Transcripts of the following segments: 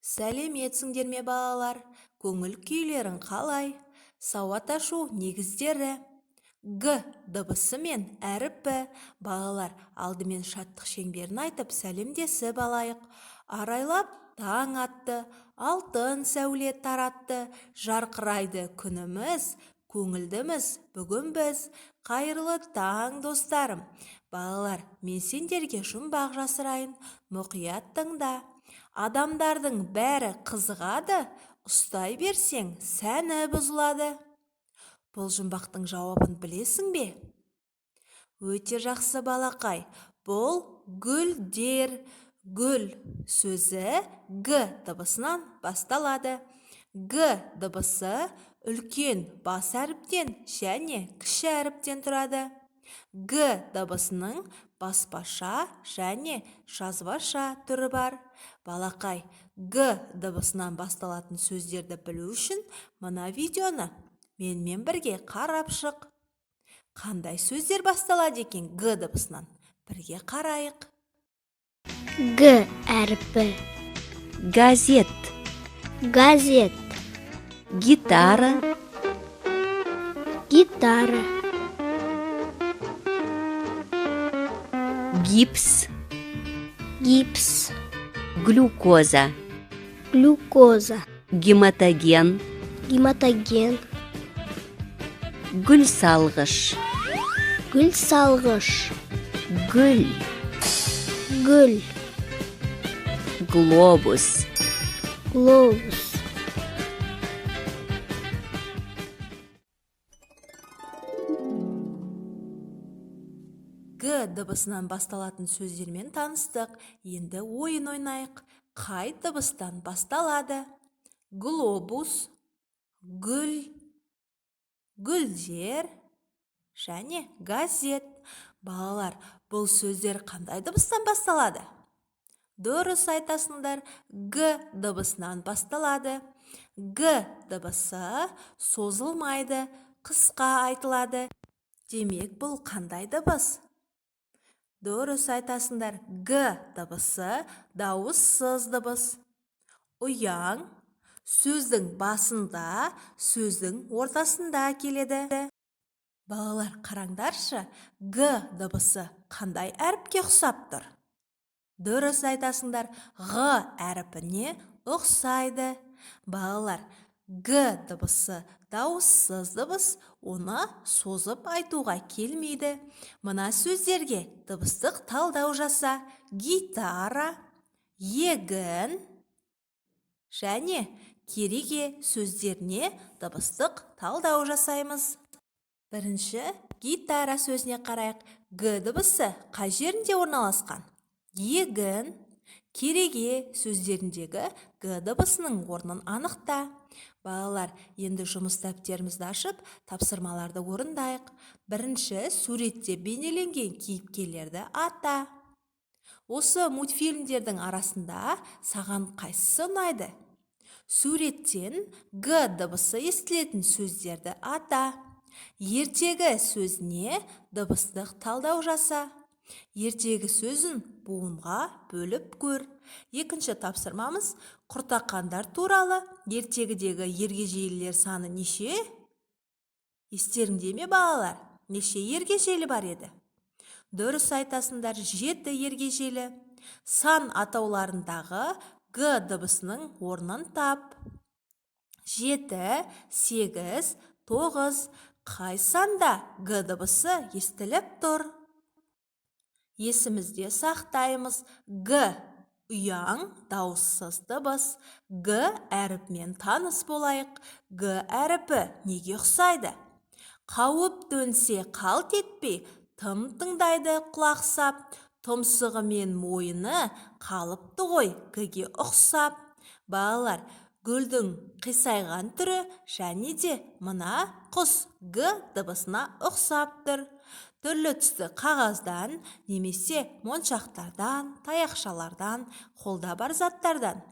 Сәлеметсіңдер ме балалар? Көңіл күйлерің қалай? Сауат ашу негіздері. Г дыбысы мен әріпі. Балалар, алдымен шаттық шеңберін айтып сәлемдесіп алайық. Арайлап таң атты, алтын сәуле таратты, жарқырайды күніміз, көңілдіміз бүгін біз. Қайырлы таң достарым. Балалар, мен сендерге жұмбақ жасырайын, мұқият тыңда. Адамдардың бәрі қызығады, ұстай берсең, сәні бұзылады. Бұл жұмбақтың жауабын білесің бе? Өте жақсы балақай. Бұл гүлдер. Гүл сөзі Г дыбысынан басталады. Г дыбысы үлкен бас әріптен және кіші әріптен тұрады. Г дыбысының баспаша және жазбаша түрі бар. Балақай, Г дыбысынан басталатын сөздерді білу үшін мына видеоны менімен бірге қарап шық. Қандай сөздер басталады екен Г дыбысынан? Бірге қарайық. Г әріпі. Газет, Газет. гитара, Гитара. гипс, Гипс. глюкоза, Глюкоза. гематоген, Гематоген. гүлсалғыш, Гүлсалғыш. гүл, Гүл. глобус, Глобус. Г дыбысынан басталатын сөздермен таныстық. Енді ойын ойнайық. Қай дыбыстан басталады? Глобус, гүл, гүлдер және газет. Балалар, бұл сөздер қандай дыбыстан басталады? Дұрыс айтасыңдар, Г дыбысынан басталады. Г дыбысы созылмайды, қысқа айтылады. Демек, бұл қандай дыбыс? Дұрыс айтасыңдар, Г дыбысы дауыссыз дыбыс. Ұяң сөздің басында, сөздің ортасында келеді. Балалар, қараңдаршы, Г дыбысы қандай әріпке ұқсап тұр? Дұрыс айтасыңдар, Г әріпіне ұқсайды. Балалар, Г дыбысы дауыссыз дыбыс, оны созып айтуға келмейді. Мына сөздерге дыбыстық талдау жаса. Гитара, егін және кереге сөздеріне дыбыстық талдау жасаймыз. Бірінші гитара сөзіне қарайық. Г дыбысы қай жерінде орналасқан? Егін, кереге сөздеріндегі Г дыбысының орнын анықта. Балалар, енді жұмыс дәптерімізді ашып, тапсырмаларды орындайық. Бірінші суретте бейнеленген кейіпкерлерді ата. Осы мультфильмдердің арасында саған қайсысы ұнайды? Суреттен Г дыбысы естілетін сөздерді ата. Ертегі сөзіне дыбыстық талдау жаса. Ертегі сөзін буынға бөліп көр. Екінші тапсырмамыз құртақандар туралы. Ертегідегі ергежейлілер саны неше? Естеріңде ме балалар? Неше ергежейлі бар еді? Дұрыс айтасыңдар, 7 ергежейлі. Сан атауларындағы Г дыбысының орнын тап. 7, 8, 9. Қай санда Г дыбысы естіліп тұр? Есімізде сақтаймыз. Г ұяң дауыссыз дыбыс. Г әріпмен таныс болайық. Г әріпі неге ұқсайды? Қауіп төнсе қалт етпей, тым тыңдайды құлақ сап. Тұмсығы мен мойыны қалыпты ғой Г-ге ұқсап. Балалар, гүлдің қисайған түрі және де мына құс Г дыбысына ұқсап тұр. Түрлі түсті қағаздан, немесе моншақтардан, таяқшалардан, қолда бар заттардан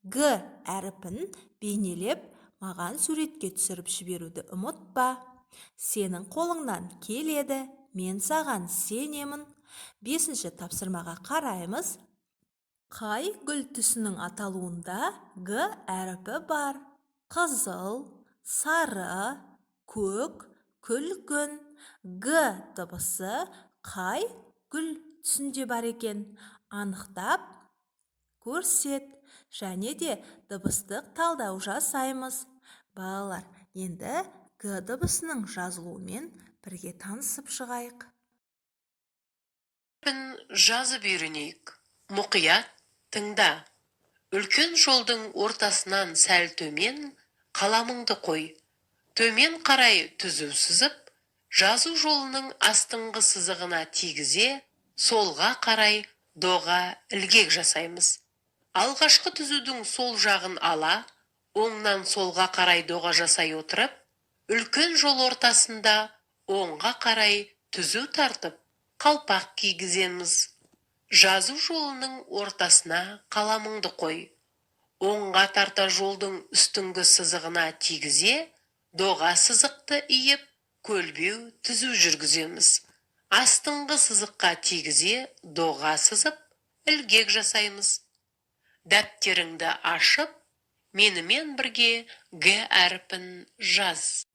Г әріпін бейнелеп, маған суретке түсіріп жіберуді ұмытпа. Сенің қолыңнан келеді, мен саған сенемін. 5-ші тапсырмаға қараймыз. Қай гүл түсінің аталуында Г әріпі бар? Қызыл, сары, көк, күлгін. Г дыбысы қай гүл түсінде бар екен? Анықтап көрсет. Және де дыбыстық талдау жасаймыз. Балалар, енді Г дыбысының жазылуымен бірге танысып шығайық. Жазып үйренейік. Мұқият тыңда. Үлкен жолдың ортасынан сәл төмен қаламыңды қой. Төмен қарай түзу сызып, жазу жолының астыңғы сызығына тигізе, солға қарай доға ілгек жасаймыз. Алғашқы түзудің сол жағын ала, оңнан солға қарай доға жасай отырып, үлкен жол ортасында оңға қарай түзу тартып, қалпақ кигіземіз. Жазу жолының ортасына қаламыңды қой. Оңға тарта жолдың үстіңгі сызығына тигізе, доға сызықты иіп, көлбеу түзу жүргіземіз. Астыңғы сызыққа тигізе, доға сызып, ілгек жасаймыз. Дәптеріңді ашып, менімен бірге Г әріпін жаз.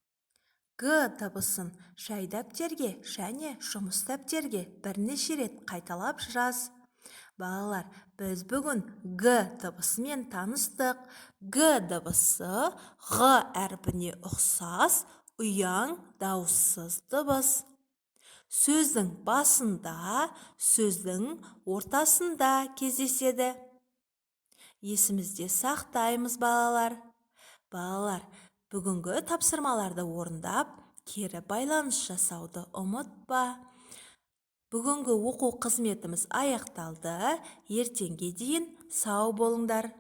Г дыбысын жай дәптерге және жұмыс дәптерге бірнеше рет қайталап жаз. Балалар, біз бүгін Г дыбысымен таныстық. Г дыбысы Ғ әрпіне ұқсас, ұяң, дауыссыз дыбыс. Сөздің басында, сөздің ортасында кездеседі. Есімізде сақтаймыз, балалар. Балалар, бүгінгі тапсырмаларды орындап, кері байланыс жасауды ұмытпа. Бүгінгі оқу қызметіміз аяқталды. Ертеңге дейін сау болыңдар.